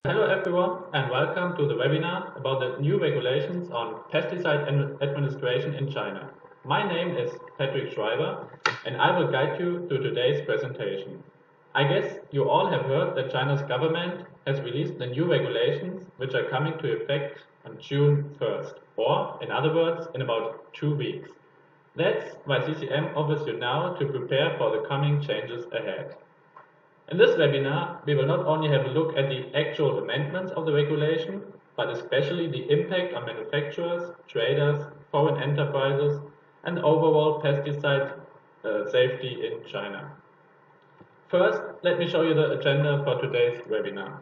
Hello everyone and welcome to the webinar about the new regulations on pesticide administration in China. My name is Patrick Schreiber and I will guide you through today's presentation. I guess you all have heard that China's government has released the new regulations which are coming to effect on June 1st, or in other words, in about 2 weeks. That's why CCM offers you now to prepare for the coming changes ahead. In this webinar, we will not only have a look at the actual amendments of the regulation, but especially the impact on manufacturers, traders, foreign enterprises, and overall pesticide safety in China. First, let me show you the agenda for today's webinar.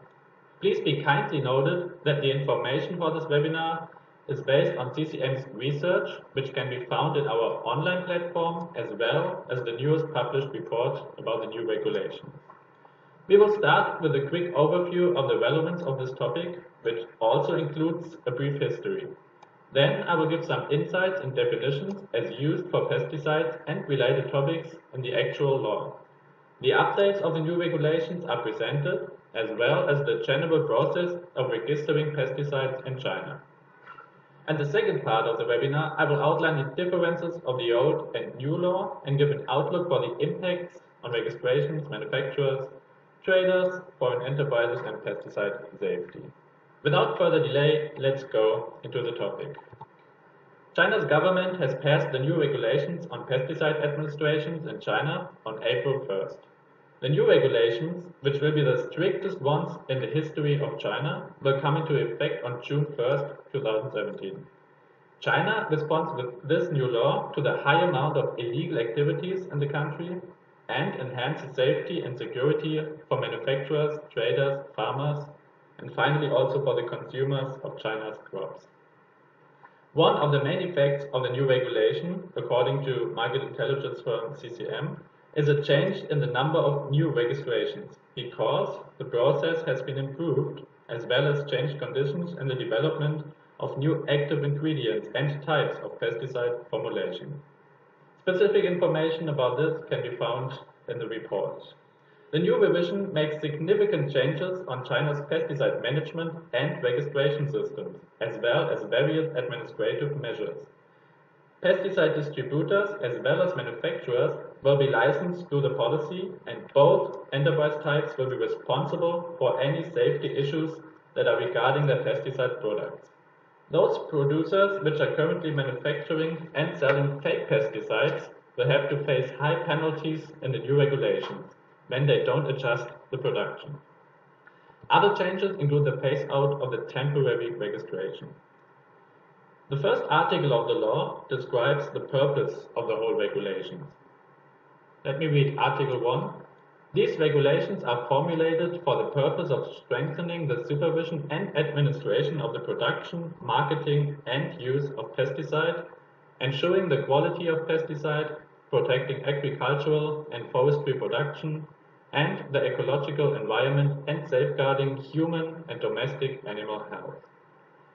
Please be kindly noted that the information for this webinar is based on CCM's research, which can be found in our online platform, as well as the newest published report about the new regulation. We will start with a quick overview of the relevance of this topic, which also includes a brief history. Then I will give some insights and definitions as used for pesticides and related topics in the actual law. The updates of the new regulations are presented, as well as the general process of registering pesticides in China. And the second part of the webinar, I will outline the differences of the old and new law and give an outlook for the impacts on registrations, manufacturers, traders, foreign enterprises, and pesticide safety. Without further delay, let's go into the topic. China's government has passed the new regulations on pesticide administrations in China on April 1st. The new regulations, which will be the strictest ones in the history of China, will come into effect on June 1st, 2017. China responds with this new law to the high amount of illegal activities in the country and enhances safety and security for manufacturers, traders, farmers, and finally also for the consumers of China's crops. One of the main effects of the new regulation, according to market intelligence firm CCM, is a change in the number of new registrations, because the process has been improved, as well as changed conditions in the development of new active ingredients and types of pesticide formulation. Specific information about this can be found in the report. The new revision makes significant changes on China's pesticide management and registration systems, as well as various administrative measures. Pesticide distributors as well as manufacturers will be licensed through the policy, and both enterprise types will be responsible for any safety issues that are regarding their pesticide products. Those producers which are currently manufacturing and selling fake pesticides will have to face high penalties in the new regulations when they don't adjust the production. Other changes include the phase-out of the temporary registration. The first article of the law describes the purpose of the whole regulations. Let me read Article 1. These regulations are formulated for the purpose of strengthening the supervision and administration of the production, marketing, and use of pesticide, ensuring the quality of pesticide, protecting agricultural and forestry production, and the ecological environment, and safeguarding human and domestic animal health.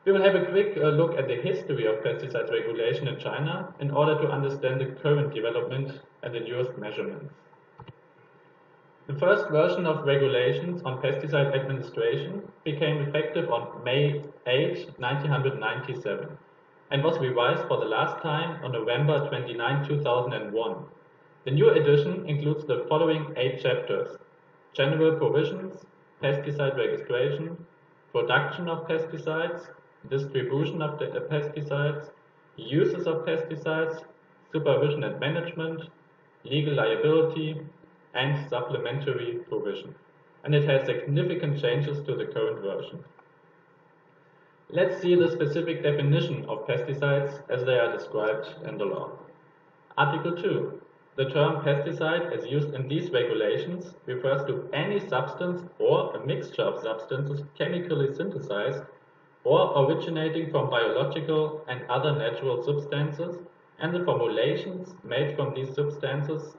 We will have a quick look at the history of pesticides regulation in China in order to understand the current development and the newest measurements. The first version of regulations on pesticide administration became effective on May 8, 1997, and was revised for the last time on November 29, 2001. The new edition includes the following 8 chapters: General Provisions, Pesticide Registration, Production of Pesticides, Distribution of the pesticides, Uses of pesticides, Supervision and Management, Legal Liability, and Supplementary Provision. And it has significant changes to the current version. Let's see the specific definition of pesticides as they are described in the law. Article 2. The term pesticide as used in these regulations refers to any substance or a mixture of substances chemically synthesized or originating from biological and other natural substances, and the formulations made from these substances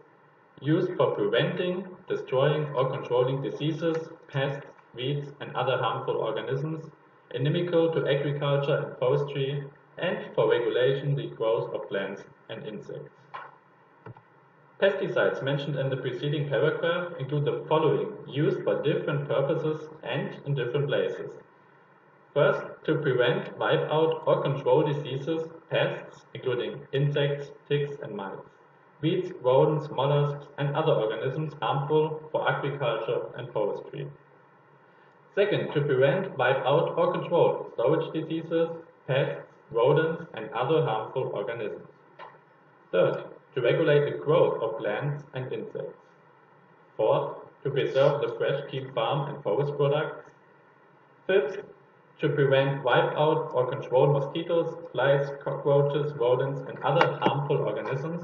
used for preventing, destroying, or controlling diseases, pests, weeds, and other harmful organisms, inimical to agriculture and forestry, and for regulation the growth of plants and insects. Pesticides mentioned in the preceding paragraph include the following, used for different purposes and in different places. First, to prevent, wipe out, or control diseases, pests, including insects, ticks, and mites, weeds, rodents, mollusks, and other organisms harmful for agriculture and forestry. Second, to prevent, wipe out, or control storage diseases, pests, rodents, and other harmful organisms. Third, to regulate the growth of plants and insects. Fourth, to preserve the fresh keep farm and forest products. Fifth, to prevent, wipe out, or control mosquitoes, flies, cockroaches, rodents, and other harmful organisms.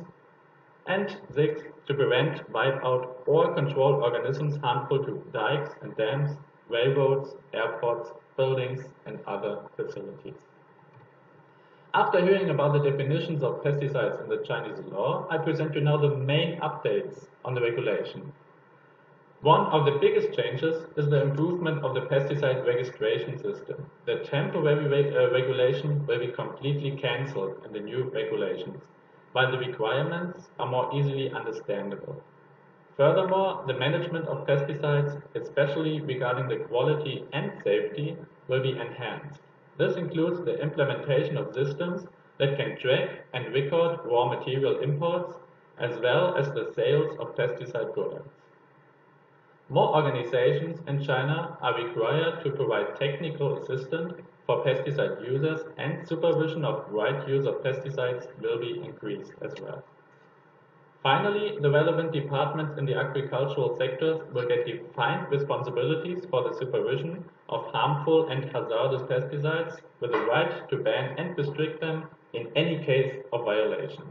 And sixth, to prevent, wipe out, or control organisms harmful to dikes and dams, railroads, airports, buildings, and other facilities. After hearing about the definitions of pesticides in the Chinese law, I present you now the main updates on the regulation. One of the biggest changes is the improvement of the pesticide registration system. The temporary regulation will be completely cancelled in the new regulations, while the requirements are more easily understandable. Furthermore, the management of pesticides, especially regarding the quality and safety, will be enhanced. This includes the implementation of systems that can track and record raw material imports, as well as the sales of pesticide products. More organizations in China are required to provide technical assistance for pesticide users, and supervision of right use of pesticides will be increased as well. Finally, the relevant departments in the agricultural sectors will get defined responsibilities for the supervision of harmful and hazardous pesticides, with the right to ban and restrict them in any case of violation.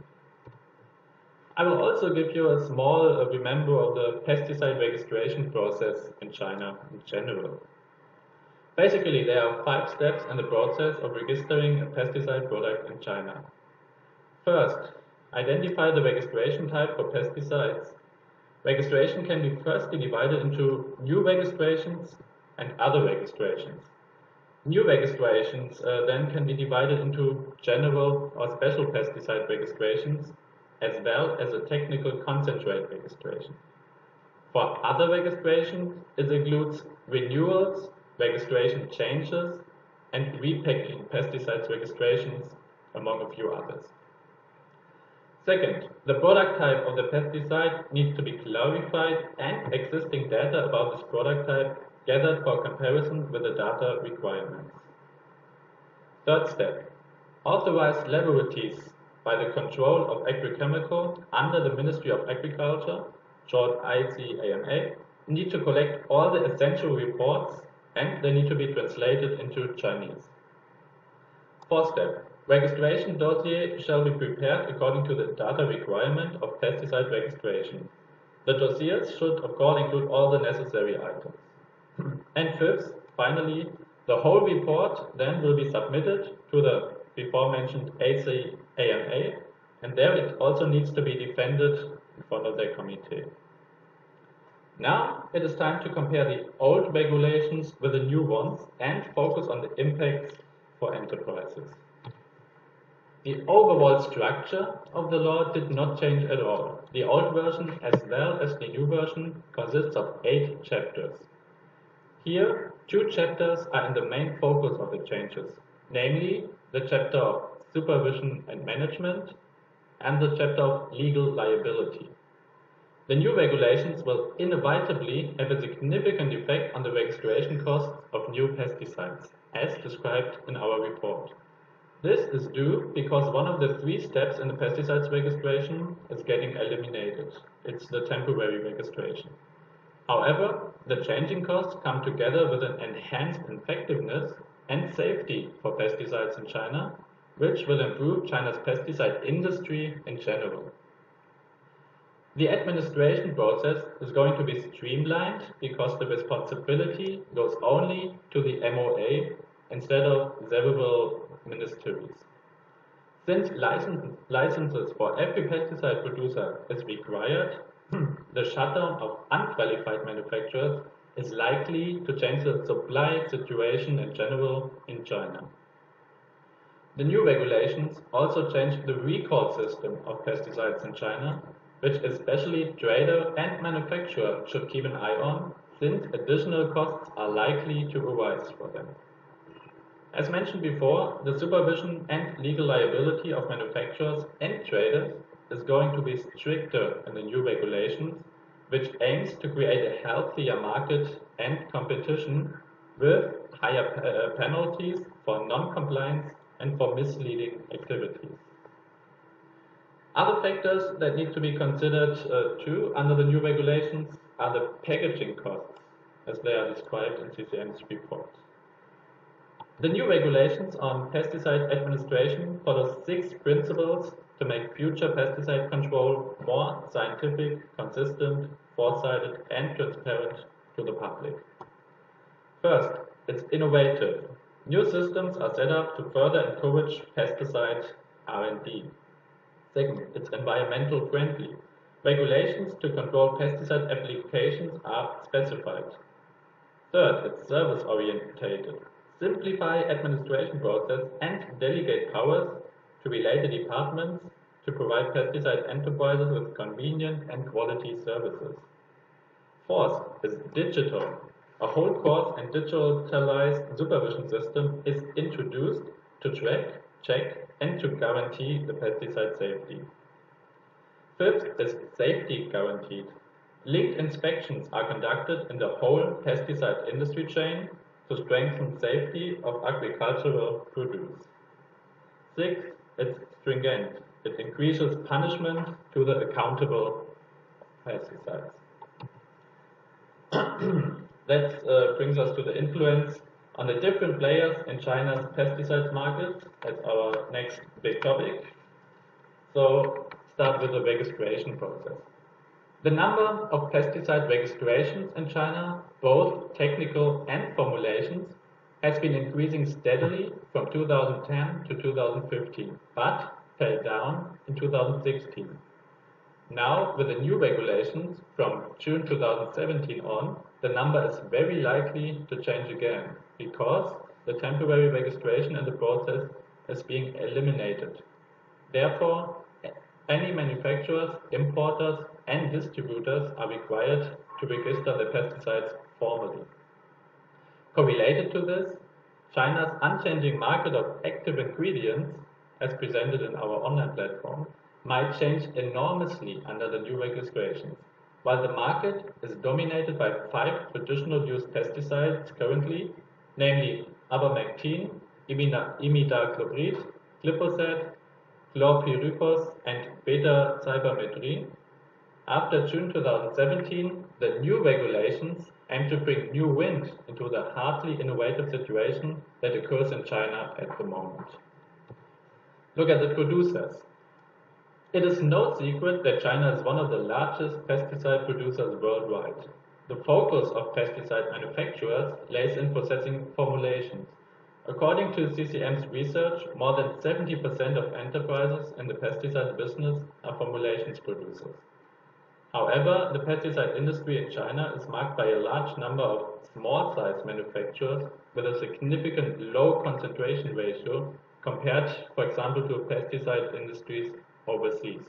I will also give you a small remember of the pesticide registration process in China in general. Basically, there are 5 steps in the process of registering a pesticide product in China. First, identify the registration type for pesticides. Registration can be firstly divided into new registrations and other registrations. New registrations then can be divided into general or special pesticide registrations, as well as a technical concentrate registration. For other registrations, it includes renewals, registration changes, and repacking pesticides registrations, among a few others. Second, the product type of the pesticide needs to be clarified and existing data about this product type gathered for comparison with the data requirements. Third step, authorized laboratories by the Control of Agrochemical under the Ministry of Agriculture, short ICAMA, need to collect all the essential reports, and they need to be translated into Chinese. Fourth step, registration dossier shall be prepared according to the data requirement of pesticide registration. The dossiers should of course include all the necessary items. And fifth, finally, the whole report then will be submitted to the before mentioned ACAMA, and there it also needs to be defended in front of their committee. Now it is time to compare the old regulations with the new ones and focus on the impacts for enterprises. The overall structure of the law did not change at all. The old version as well as the new version consists of 8 chapters. Here, 2 chapters are in the main focus of the changes, namely the chapter of supervision and management and the chapter of legal liability. The new regulations will inevitably have a significant effect on the registration costs of new pesticides, as described in our report. This is due because one of the 3 steps in the pesticides registration is getting eliminated. It's the temporary registration. However, the changing costs come together with an enhanced effectiveness and safety for pesticides in China, which will improve China's pesticide industry in general. The administration process is going to be streamlined because the responsibility goes only to the MOA instead of several ministries. Since licenses for every pesticide producer is required, the shutdown of unqualified manufacturers is likely to change the supply situation in general in China. The new regulations also changed the recall system of pesticides in China, which especially trader and manufacturer should keep an eye on, since additional costs are likely to arise for them. As mentioned before, the supervision and legal liability of manufacturers and traders is going to be stricter in the new regulations, which aims to create a healthier market and competition with higher penalties for non-compliance and for misleading activities. Other factors that need to be considered too under the new regulations are the packaging costs, as they are described in CCM's report. The new regulations on pesticide administration follow 6 principles to make future pesticide control more scientific, consistent, foresighted, and transparent to the public. First, it's innovative. New systems are set up to further encourage pesticide R&D. Second, it's environmental friendly. Regulations to control pesticide applications are specified. Third, it's service orientated. Simplify administration process and delegate powers to related departments to provide pesticide enterprises with convenient and quality services. Fourth is digital. A whole course and digitalized supervision system is introduced to track, check, and to guarantee the pesticide safety. Fifth is safety guaranteed. Linked inspections are conducted in the whole pesticide industry chain to strengthen safety of agricultural produce. Sixth, it's stringent. It increases punishment to the accountable pesticides. That brings us to the influence on the different players in China's pesticides market. That's our next big topic. So start with the registration process. The number of pesticide registrations in China, both technical and formulations, has been increasing steadily from 2010 to 2015, but fell down in 2016. Now, with the new regulations from June 2017 on, the number is very likely to change again, because the temporary registration in the process is being eliminated. Therefore, any manufacturers, importers, and distributors are required to register their pesticides formally. Correlated to this, China's unchanging market of active ingredients, as presented in our online platform, might change enormously under the new registrations. While the market is dominated by 5 traditional use pesticides currently, namely abamectin, imidacloprid, glyphosate, chlorpyrifos, and beta-cypermethrin. After June 2017, the new regulations aim to bring new wind into the hardly innovative situation that occurs in China at the moment. Look at the producers. It is no secret that China is one of the largest pesticide producers worldwide. The focus of pesticide manufacturers lays in processing formulations. According to CCM's research, more than 70% of enterprises in the pesticide business are formulations producers. However, the pesticide industry in China is marked by a large number of small-size manufacturers with a significant low concentration ratio compared, for example, to pesticide industries overseas.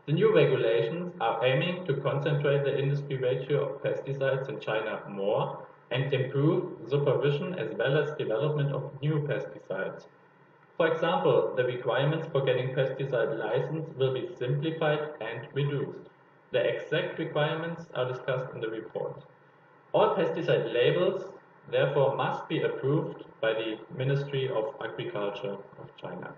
The new regulations are aiming to concentrate the industry ratio of pesticides in China more and improve supervision as well as development of new pesticides. For example, the requirements for getting pesticide license will be simplified and reduced. The exact requirements are discussed in the report. All pesticide labels, therefore, must be approved by the Ministry of Agriculture of China.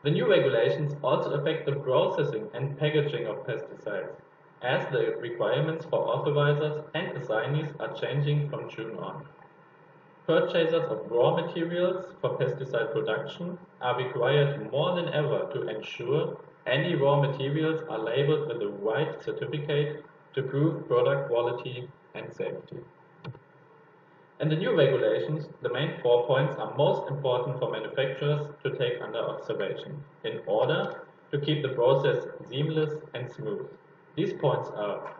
The new regulations also affect the processing and packaging of pesticides, as the requirements for authorizers and assignees are changing from June on. Purchasers of raw materials for pesticide production are required more than ever to ensure any raw materials are labeled with the right certificate to prove product quality and safety. In the new regulations, the main 4 points are most important for manufacturers to take under observation in order to keep the process seamless and smooth. These points are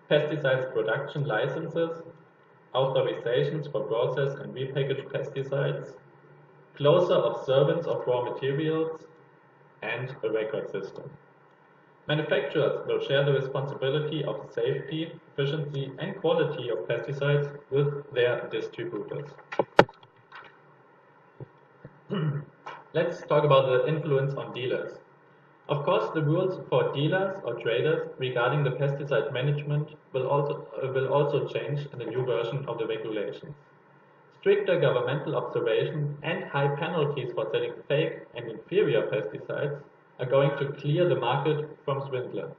pesticides production licenses, authorizations for process and repackaged pesticides, closer observance of raw materials, and a record system. Manufacturers will share the responsibility of the safety, efficiency, and quality of pesticides with their distributors. Let's talk about the influence on dealers. Of course, the rules for dealers or traders regarding the pesticide management will also change in the new version of the regulations. Stricter governmental observation and high penalties for selling fake and inferior pesticides are going to clear the market from swindlers.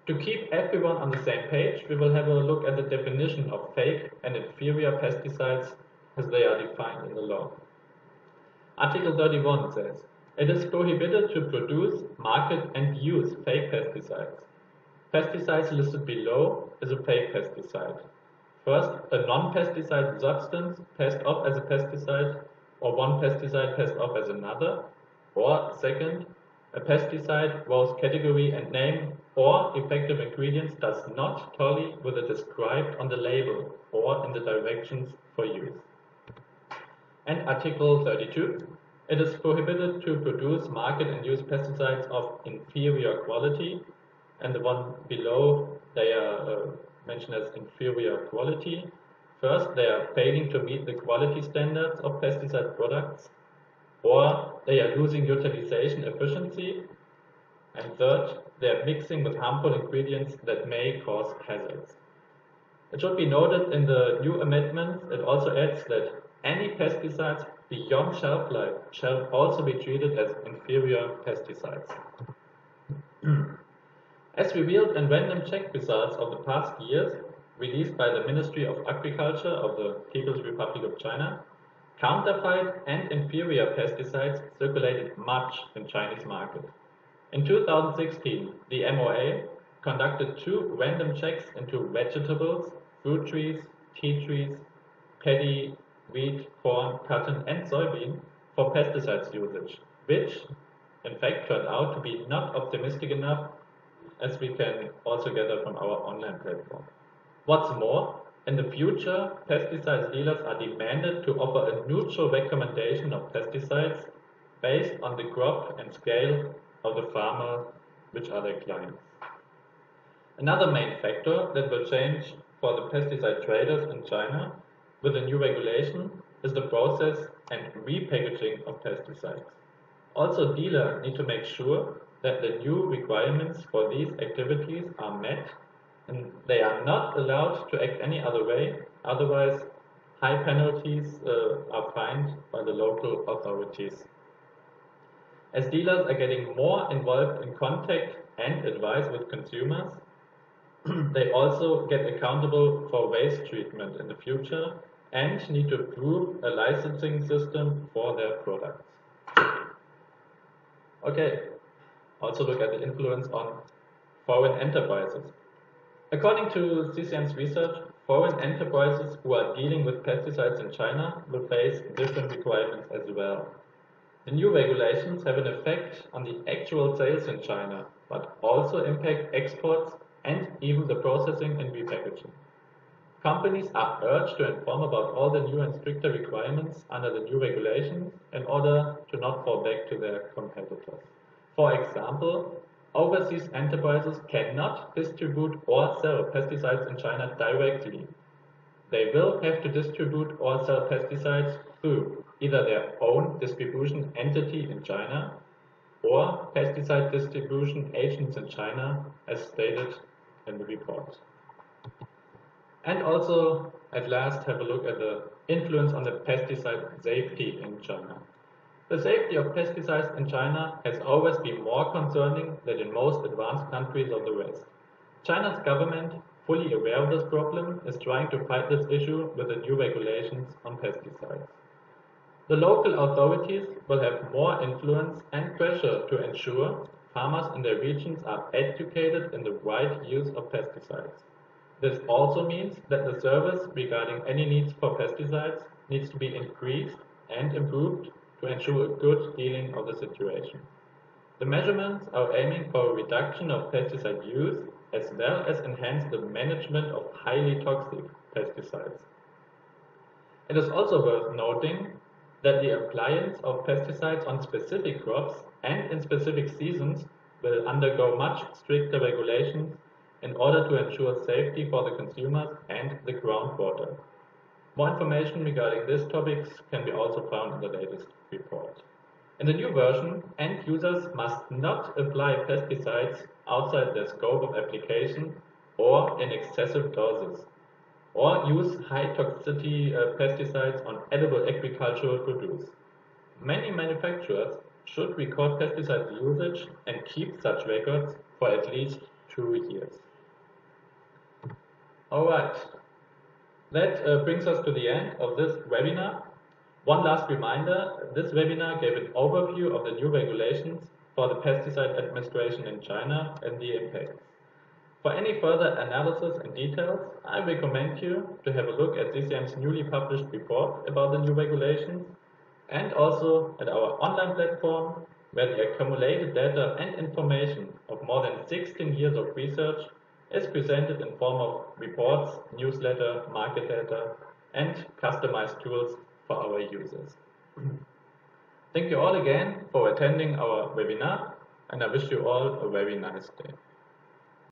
To keep everyone on the same page, we will have a look at the definition of fake and inferior pesticides as they are defined in the law. Article 31 says, it is prohibited to produce, market and use fake pesticides. Pesticides listed below is a fake pesticide. First, a non-pesticide substance passed off as a pesticide, or one pesticide passed off as another. Or second, a pesticide whose category and name or effective ingredients does not tally with the described on the label or in the directions for use. And Article 32, it is prohibited to produce, market and use pesticides of inferior quality, and the one below they are mentioned as inferior quality. First, they are failing to meet the quality standards of pesticide products, or they are losing utilization efficiency, and third, they are mixing with harmful ingredients that may cause hazards. It should be noted in the new amendments, it also adds that any pesticides beyond shelf life shall also be treated as inferior pesticides. As revealed in random check results of the past years, released by the Ministry of Agriculture of the People's Republic of China, counterfeit and inferior pesticides circulated much in Chinese market. In 2016, the MOA conducted 2 random checks into vegetables, fruit trees, tea trees, paddy, wheat, corn, cotton and soybean for pesticides usage, which in fact turned out to be not optimistic enough, as we can also gather from our online platform. What's more, in the future, pesticide dealers are demanded to offer a neutral recommendation of pesticides based on the crop and scale of the farmer, which are their clients. Another main factor that will change for the pesticide traders in China with the new regulation is the process and repackaging of pesticides. Also, dealers need to make sure that the new requirements for these activities are met and they are not allowed to act any other way, otherwise high penalties are fined by the local authorities. As dealers are getting more involved in contact and advice with consumers, they also get accountable for waste treatment in the future and need to approve a licensing system for their products. Okay, also look at the influence on foreign enterprises. According to CCN's research, foreign enterprises who are dealing with pesticides in China will face different requirements as well. The new regulations have an effect on the actual sales in China, but also impact exports and even the processing and repackaging. Companies are urged to inform about all the new and stricter requirements under the new regulations in order to not fall back to their competitors. For example, overseas enterprises cannot distribute or sell pesticides in China directly. They will have to distribute or sell pesticides through either their own distribution entity in China or pesticide distribution agents in China, as stated in the report. And also, at last, have a look at the influence on the pesticide safety in China. The safety of pesticides in China has always been more concerning than in most advanced countries of the West. China's government, fully aware of this problem, is trying to fight this issue with the new regulations on pesticides. The local authorities will have more influence and pressure to ensure farmers in their regions are educated in the right use of pesticides. This also means that the service regarding any needs for pesticides needs to be increased and improved to ensure a good dealing of the situation. The measurements are aiming for a reduction of pesticide use as well as enhance the management of highly toxic pesticides. It is also worth noting that the appliance of pesticides on specific crops and in specific seasons will undergo much stricter regulations in order to ensure safety for the consumers and the groundwater. More information regarding these topics can be also found in the latest report. In the new version, end users must not apply pesticides outside their scope of application or in excessive doses, or use high toxicity pesticides on edible agricultural produce. Many manufacturers should record pesticide usage and keep such records for at least 2 years. Alright, that brings us to the end of this webinar. One last reminder, this webinar gave an overview of the new regulations for the Pesticide Administration in China and the impacts. For any further analysis and details, I recommend you to have a look at CCM's newly published report about the new regulations and also at our online platform where the accumulated data and information of more than 16 years of research is presented in form of reports, newsletter, market data, and customized tools for our users. Thank you all again for attending our webinar, and I wish you all a very nice day.